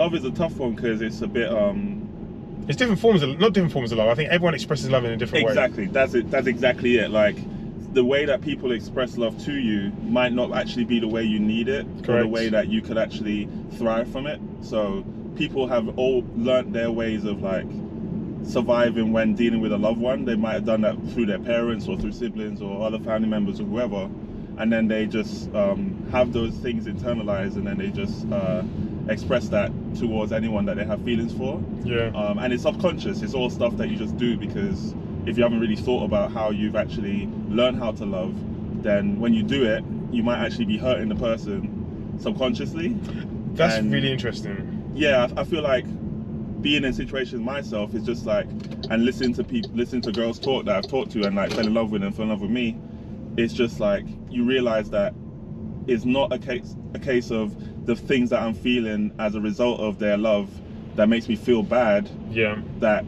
love is a tough one because it's a bit it's different forms of, not different forms of love. I think everyone expresses love in a different way. Exactly. That's it. That's exactly it. Like, the way that people express love to you might not actually be the way you need it, or the way that you could actually thrive from it. So people have all learnt their ways of like surviving when dealing with a loved one. They might have done that through their parents or through siblings or other family members or whoever, and then they just have those things internalized, and then they just express that towards anyone that they have feelings for. Yeah. And it's subconscious. It's all stuff that you just do because if you haven't really thought about how you've actually learned how to love, then when you do it, you might actually be hurting the person subconsciously. That's really interesting. Yeah, I feel like being in situations myself is just like, and listening to girls talk that I've talked to and like fell in love with and fell in love with me, it's just like you realize that it's not a case of the things that I'm feeling as a result of their love that makes me feel bad. Yeah. That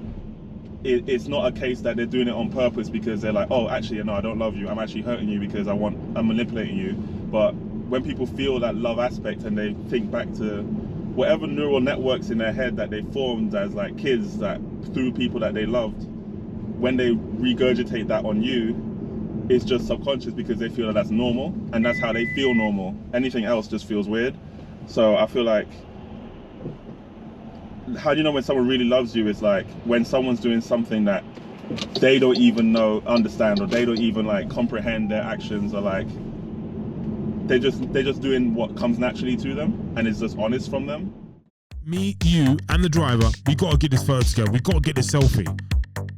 it's not a case that they're doing it on purpose because they're like, oh, actually, no, I don't love you. I'm actually hurting you because I'm manipulating you. But when people feel that love aspect and they think back to whatever neural networks in their head that they formed as like kids, that through people that they loved, when they regurgitate that on you, it's just subconscious because they feel that that's normal and that's how they feel normal. Anything else just feels weird. So I feel like, how do you know when someone really loves you? It's like when someone's doing something that they don't even understand, or they don't even like comprehend their actions, or like they're just doing what comes naturally to them and it's just honest from them. Me, you, and the driver, we gotta get this photo together. We gotta get this selfie.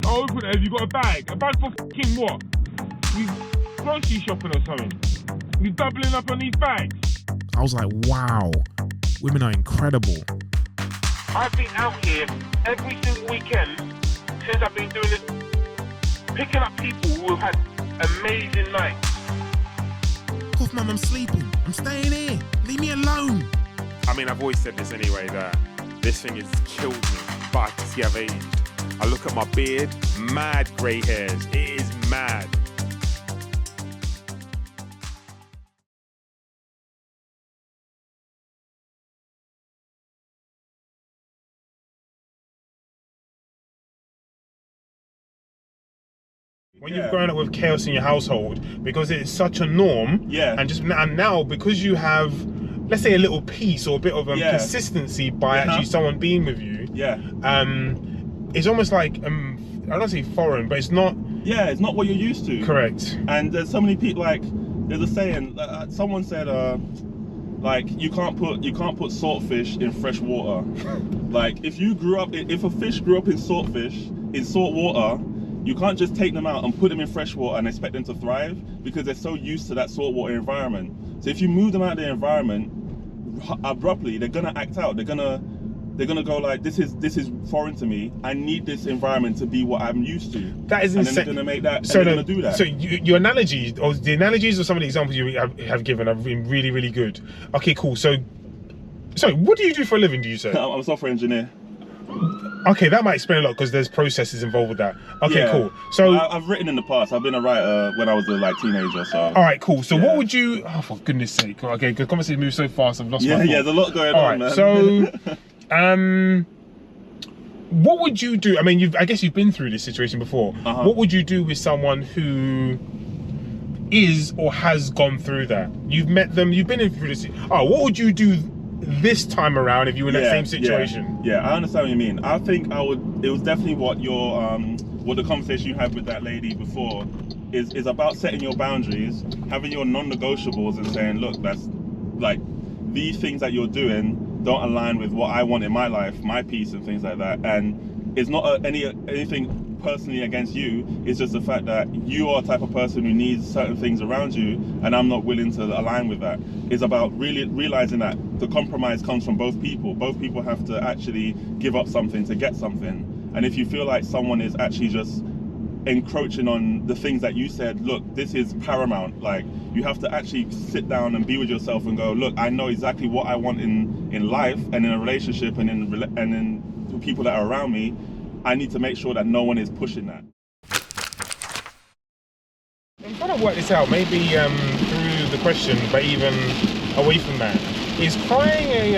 Oh, open it. Have you got a bag? A bag for fucking what? You grocery shopping or something? You doubling up on these bags? I was like, wow, women are incredible. I've been out here every single weekend since I've been doing this, picking up people who have had amazing nights. Hoffman, I'm sleeping. I'm staying here. Leave me alone. I mean, I've always said this anyway, that this thing has killed me, but I can see I've aged. I look at my beard, mad grey hairs. It is mad. When you've grown up with chaos in your household, because it's such a norm, and now because you have, let's say, a little peace or a bit of consistency by actually someone being with you, it's almost like I don't say foreign, but it's not. Yeah, it's not what you're used to. Correct. And there's so many people, like there's a saying. Someone said, like you can't put saltfish in fresh water. Like if a fish grew up in salt water, you can't just take them out and put them in fresh water and expect them to thrive because they're so used to that saltwater environment. So if you move them out of the environment abruptly, they're gonna act out. They're gonna go like, this is foreign to me. I need this environment to be what I'm used to. That is insane. And then they're gonna make that. So and they're gonna do that. So your analogies, or the analogies of some of the examples you have given, have been really, really good. Okay, cool. So what do you do for a living? Do you say? I'm a software engineer. Okay, that might explain a lot because there's processes involved with that. Okay, cool. So I've written in the past. I've been a writer when I was a teenager. So. All right, cool. So what would you? Oh, for goodness sake! Okay, the conversation moves so fast. I've lost my thought. Yeah, there's a lot going on, man. So, what would you do? I mean, I guess you've been through this situation before. What would you do with someone who is or has gone through that? You've met them. You've been through this. Oh, what would you do this time around if you were in that same situation? Yeah, I understand what you mean. I think I would. It was definitely what the conversation you had with that lady before is about setting your boundaries, having your non-negotiables, and saying, look, that's like these things that you're doing don't align with what I want in my life, my peace and things like that. And it's not anything personally against you. It's just the fact that you are the type of person who needs certain things around you, and I'm not willing to align with that. It's about really realizing that the compromise comes from both people. Both people have to actually give up something to get something. And if you feel like someone is actually just encroaching on the things that you said, look, this is paramount. Like, you have to actually sit down and be with yourself and go, look, I know exactly what I want in life and in a relationship and in the people that are around me. I need to make sure that no one is pushing that. I'm trying to work this out, maybe through the question, but even away from that. Is crying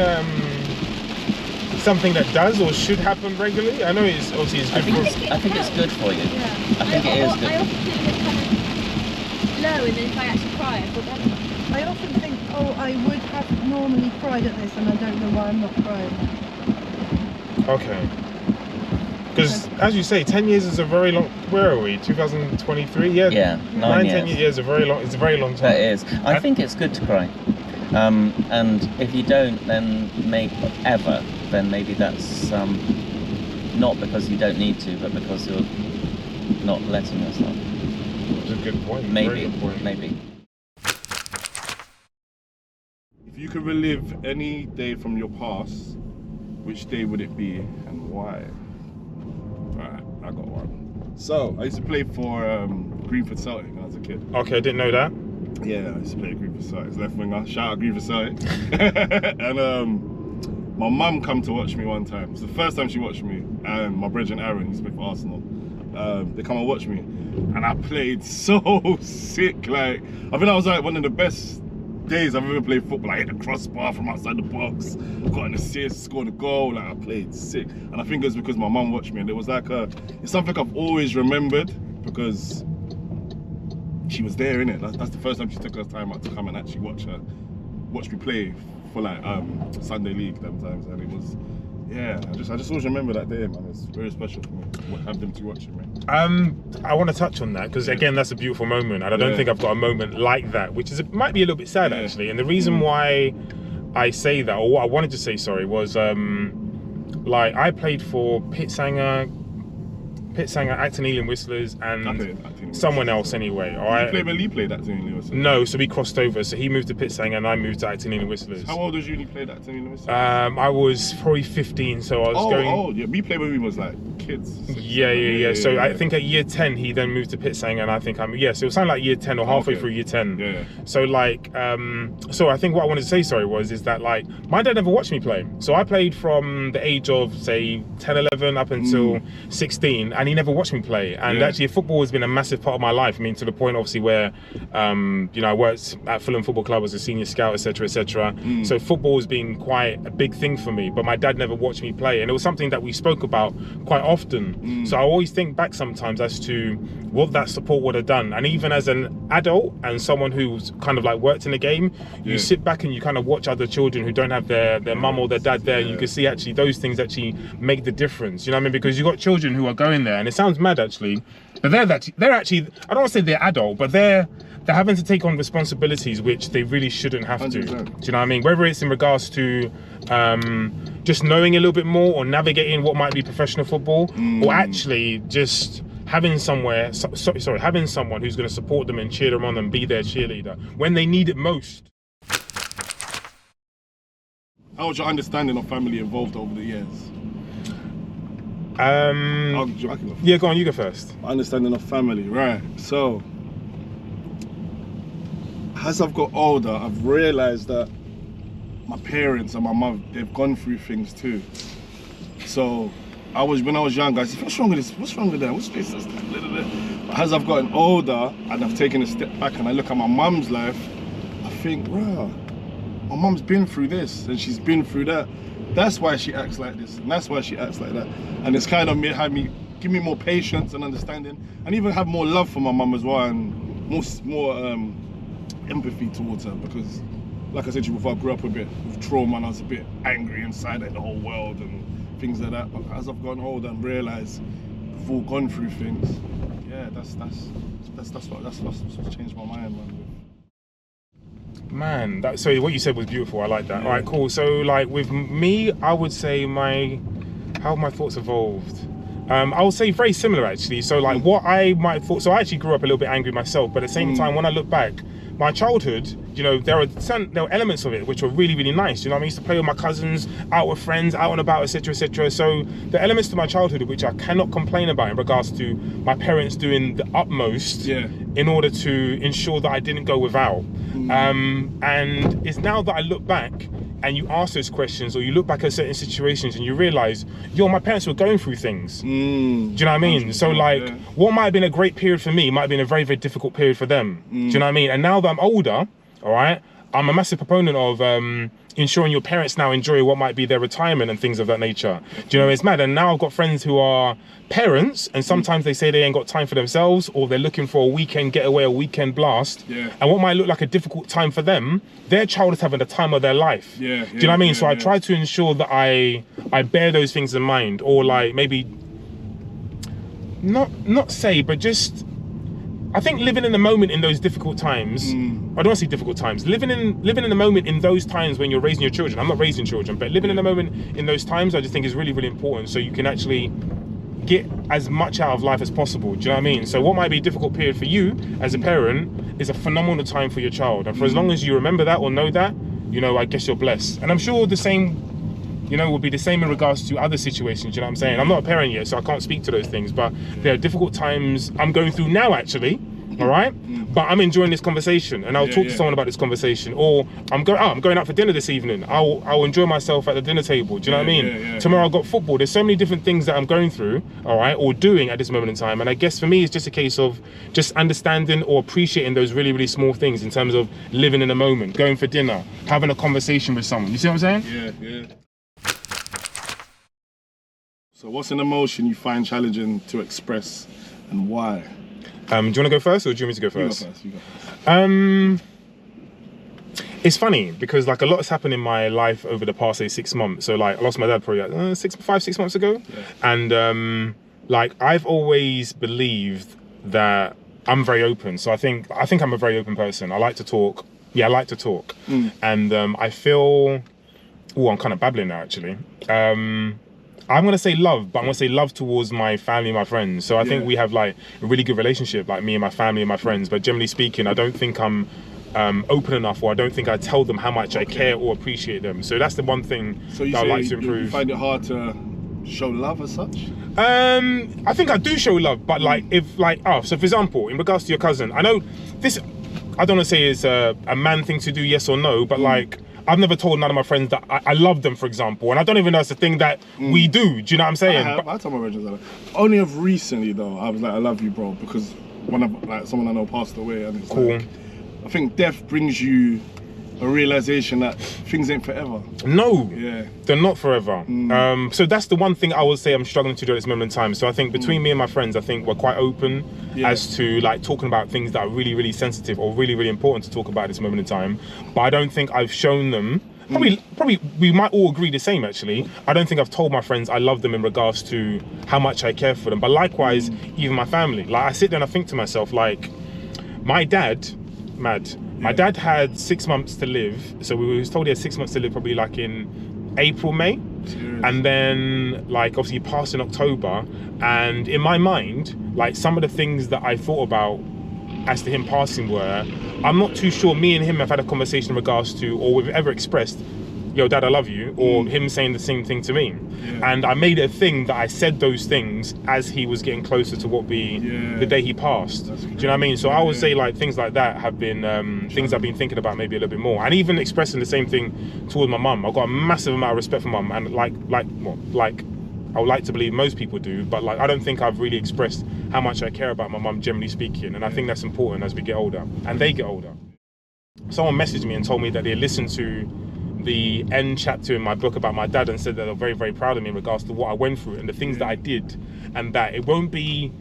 something that does or should happen regularly? I know it's obviously it's good. I think it's good for you. Yeah. I think it is good. I often think it's kind of low, and then if I actually cry, I feel better. I often think, oh, I would have normally cried at this, and I don't know why I'm not crying. Okay. Because, as you say, 10 years is a very long... Where are we? 2023? Yeah. Yeah, 9 years. 10 years is a very long... It's a very long time. That is. I think it's good to cry. And if you don't, then maybe that's not because you don't need to, but because you're not letting yourself. That's a good point. Maybe. Very good point. Maybe. If you could relive any day from your past, which day would it be and why? Right, I got one. So, I used to play for Greenford Celtic when I was a kid. Okay, I didn't know that. Yeah, I used to play at Greenford Celtic, left winger. Shout out Greenford Celtic. And my mum come to watch me one time. It's the first time she watched me. And my brother and Aaron used to play for Arsenal. They come and watch me. And I played so sick. Like, I think I was like one of the best days I've ever played football. I hit the crossbar from outside the box, got an assist, scored a goal. Like, I played sick, and I think it was because my mum watched me, and it was like it's something I've always remembered because she was there, innit? That's the first time she took her time out to come and actually watch me play for like Sunday League them times, and it was. Yeah, I just always remember that day, man. It's very special for me to have them two watching me. I want to touch on that because again, that's a beautiful moment, and I don't think I've got a moment like that, which might be a little bit sad actually. And the reason why I say that, or what I wanted to say, sorry, was like I played for Pitsanger, Acton Ealing Whistlers, and someone else anyway. All right. Did you play that Acton Ealing Whistlers? No, so we crossed over. So he moved to Pitsanger and I moved to Acton Ealing Whistlers. How old was you when you played Acton Ealing Whistlers? I was probably 15, so I was going. Oh, yeah. We played when we was like kids. Yeah. So I think at year 10 he then moved to Pitsanger, and I think so it was something like year 10 or halfway through year 10. Yeah. So like, so I think what I wanted to say, is that like my dad never watched me play. So I played from the age of say 10, 11 up until 16, and he never watched me play. And actually football has been a massive part of my life. I mean, to the point obviously where I worked at Fulham Football Club as a senior scout, etc. So football has been quite a big thing for me, but my dad never watched me play, and it was something that we spoke about quite often. So I always think back sometimes as to what that support would have done. And even as an adult and someone who's kind of like worked in the game, you sit back and you kind of watch other children who don't have their mum or their dad there, and you can see actually those things actually make the difference. You know what I mean? Because you've got children who are going there, and it sounds mad actually, but they're actually, I don't want to say they're adult, but they're having to take on responsibilities which they really shouldn't have to. 100%. Do you know what I mean? Whether it's in regards to just knowing a little bit more or navigating what might be professional football, or actually just having someone who's going to support them and cheer them on and be their cheerleader when they need it most. How was your understanding of family evolved over the years? Yeah, go on, you go first. My understanding of family, right. So, as I've got older, I've realised that my parents and my mum, they've gone through things too. So, when I was younger, I said, what's wrong with this? What's wrong with that? What's this? But as I've gotten older and I've taken a step back and I look at my mum's life, I think, wow, my mum's been through this and she's been through that. That's why she acts like this and that's why she acts like that. And it's kind of give me more patience and understanding, and even have more love for my mum as well, and more empathy towards her, because like I said to you before, I grew up a bit with trauma and I was a bit angry inside at the whole world and things like that. But as I've gotten older and realised we've all gone through things, yeah, that's what's changed my mind, man. Man, so what you said was beautiful. I like that. Yeah. All right, cool. So like with me, I would say how have my thoughts evolved? I would say very similar actually. So like what I might have thought, so I actually grew up a little bit angry myself, but at the same time, when I look back, my childhood, there were elements of it which were really, really nice. I used to play with my cousins, out with friends, out and about, etc. So the elements to my childhood which I cannot complain about in regards to my parents doing the utmost in order to ensure that I didn't go without. And it's now that I look back and you ask those questions, or you look back at certain situations and you realise, my parents were going through things. Do you know what I mean? So like, what might have been a great period for me might have been a very, very difficult period for them. Do you know what I mean? And now that I'm older, all right, I'm a massive proponent of ensuring your parents now enjoy what might be their retirement and things of that nature. Do you know, it's mad. And now I've got friends who are parents, and sometimes they say they ain't got time for themselves, or they're looking for a weekend getaway, a weekend blast. Yeah. And what might look like a difficult time for them, their child is having the time of their life. Yeah. Do you know what I mean? So I try to ensure that I bear those things in mind, or like maybe not say, but just, I think living in the moment in those difficult times, I don't want to say difficult times, living in the moment in those times when you're raising your children. I'm not raising children, but living in the moment in those times, I just think is really, really important, so you can actually get as much out of life as possible. Do you know what I mean? So what might be a difficult period for you as a parent is a phenomenal time for your child. And for as long as you remember that or know that, you know, I guess you're blessed. And I'm sure the same, you know, will be the same in regards to other situations. You know what I'm saying? I'm not a parent yet, so I can't speak to those things, but there are difficult times I'm going through now, actually. All right, but I'm enjoying this conversation, and I'll talk to someone about this conversation. Or I'm going out for dinner this evening. I'll enjoy myself at the dinner table. Do you know what I mean? Tomorrow I've got football. There's so many different things that I'm going through, all right, or doing at this moment in time. And I guess for me, it's just a case of just understanding or appreciating those really, really small things in terms of living in the moment, going for dinner, having a conversation with someone. You see what I'm saying? Yeah. So what's an emotion you find challenging to express, and why? Do you want to go first, or do you want me to go first? You go first. It's funny because like a lot has happened in my life over the past, say, 6 months. So like I lost my dad probably like, 5-6 months ago, and like I've always believed that I'm very open. So I think I'm a very open person. I like to talk. Yeah, I like to talk, and I feel. Oh, I'm kind of babbling now, actually. I'm going to say love, but I'm going to say love towards my family and my friends. So I think we have like a really good relationship, like me and my family and my friends. But generally speaking, I don't think I'm open enough, or I don't think I tell them how much I care or appreciate them. So that's the one thing that I'd like to improve. You find it hard to show love as such? I think I do show love, but like so for example, in regards to your cousin, I know this, I don't want to say is a man thing to do, yes or no, but like, I've never told none of my friends that I love them, for example, and I don't even know it's a thing that we do. Do you know what I'm saying? I tell my friends that. Only of recently though, I was like, I love you, bro, because one of like someone I know passed away, and it's cool. Like, I think death brings you a realization that things ain't forever. No, they're not forever. So that's the one thing I would say I'm struggling to do at this moment in time. So I think between me and my friends, I think we're quite open as to like talking about things that are really, really sensitive or really, really important to talk about at this moment in time. But I don't think I've shown them. Probably we might all agree the same, actually. I don't think I've told my friends I love them in regards to how much I care for them. But likewise, even my family. Like I sit there and I think to myself, like, my dad, my dad had 6 months to live. So we was told he had 6 months to live, probably like in April, May. And then like obviously he passed in October. And in my mind, like some of the things that I thought about as to him passing were, I'm not too sure me and him have had a conversation in regards to, or we've ever expressed, yo, Dad, I love you, or him saying the same thing to me. And I made it a thing that I said those things as he was getting closer to what be the day he passed. Do you know what I mean? So I would say like things like that have been things I've been thinking about maybe a little bit more, and even expressing the same thing towards my mum. I've got a massive amount of respect for mum, and like I would like to believe most people do, but like I don't think I've really expressed how much I care about my mum, generally speaking, and I think that's important as we get older and they get older. Someone messaged me and told me that they listened to the end chapter in my book about my dad and said that they're very, very proud of me in regards to what I went through and the things that I did, and that it won't be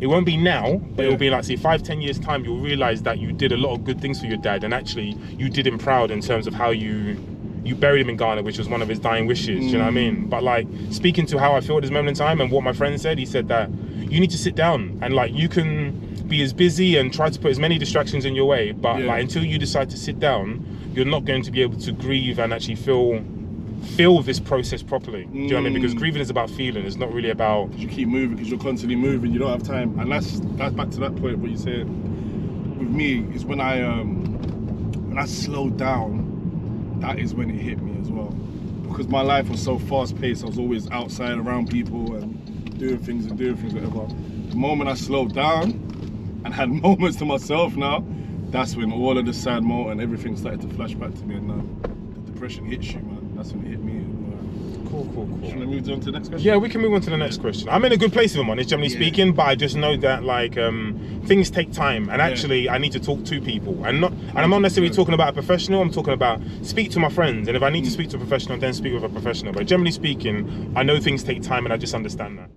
now, but it'll be like, say, 5-10 years time, you'll realize that you did a lot of good things for your dad, and actually you did him proud in terms of how you buried him in Ghana, which was one of his dying wishes. Do you know what I mean? But like, speaking to how I feel at this moment in time and what my friend said, he said that you need to sit down, and like you can be as busy and try to put as many distractions in your way, but like until you decide to sit down, you're not going to be able to grieve and actually feel this process properly. Do you know what I mean? Because grieving is about feeling, it's not really about... You keep moving because you're constantly moving, you don't have time. And that's back to that point what you said with me, is when I slowed down, that is when it hit me as well. Because my life was so fast paced, I was always outside around people and doing things, whatever. The moment I slowed down and had moments to myself now, that's when all of the sad moment and everything started to flash back to me, and the depression hits you, man. That's when it hit me. Cool. Should we move on to the next question? Yeah, we can move on to the next question. I'm in a good place with one, generally speaking, but I just know that like things take time, and actually I need to talk to people, and I'm not necessarily talking about a professional. I'm talking about speak to my friends, and if I need to speak to a professional, then speak with a professional. But generally speaking, I know things take time, and I just understand that.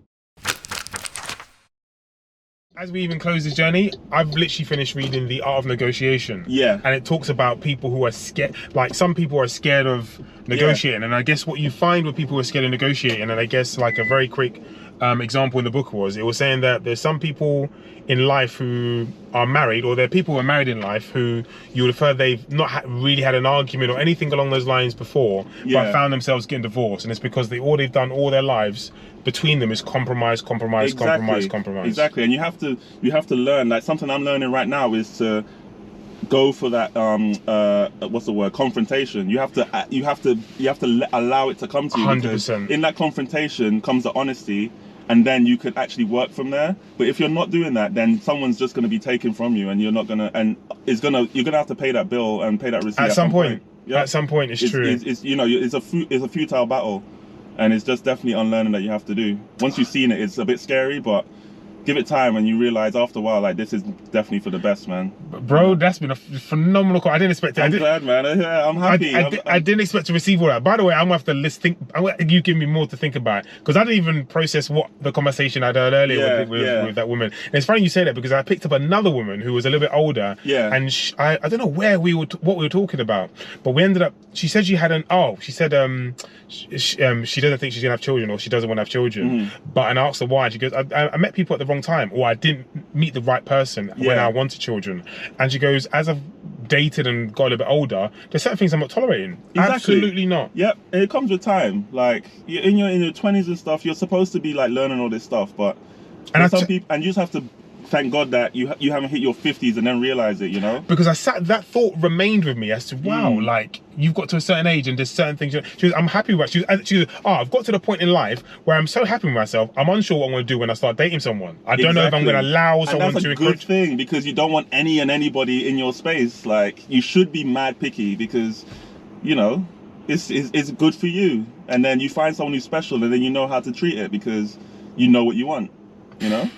As we even close this journey, I've literally finished reading The Art of Negotiation. Yeah. And it talks about people who are scared, like some people are scared of negotiating. And I guess what you find with people who are scared of negotiating, and I guess like a very quick example in the book was saying that there's some people in life who are married, or there are people who are married in life who you would have heard they've not really had an argument or anything along those lines before, but found themselves getting divorced. And it's because they've done all their lives between them is compromise. Exactly, and you have to learn. Like something I'm learning right now is to go for that what's the word, confrontation. You have to allow it to come to you. 100%. In that confrontation comes the honesty, and then you could actually work from there. But if you're not doing that, then someone's just going to be taken from you, and you're gonna have to pay that bill and pay that receipt at some point. Yeah. At some point, it's true. It's a futile battle, and it's just definitely unlearning that you have to do. Once you've seen it, it's a bit scary, but give it time and you realize after a while, like, this is definitely for the best, man. Bro, that's been a phenomenal call. I didn't expect it. I'm glad, man. Yeah, I'm happy. I didn't expect to receive all that. By the way, I'm gonna have to you give me more to think about, because I didn't even process what the conversation I'd heard earlier with that woman. And it's funny you say that, because I picked up another woman who was a little bit older. Yeah. And I don't know what we were talking about, but we ended up. She said she doesn't think she's gonna have children, or she doesn't want to have children. But and I asked her why. She goes, I met people at the wrong time, or I didn't meet the right person when I wanted children. And she goes, as I've dated and got a little bit older, there's certain things I'm not tolerating. Exactly. Absolutely not. Yep, and it comes with time. Like in your 20s and stuff, you're supposed to be like learning all this stuff, but some people, and you just have to thank God that you haven't hit your 50s and then realize it, you know? Because that thought remained with me as to, wow, like, you've got to a certain age and there's certain things. She was, I'm happy with she was, I've got to the point in life where I'm so happy with myself, I'm unsure what I'm going to do when I start dating someone. I don't know if I'm going to allow someone to encourage. That's a good thing, because you don't want any and anybody in your space. Like, you should be mad picky, because, you know, it's good for you. And then you find someone who's special, and then you know how to treat it, because you know what you want, you know?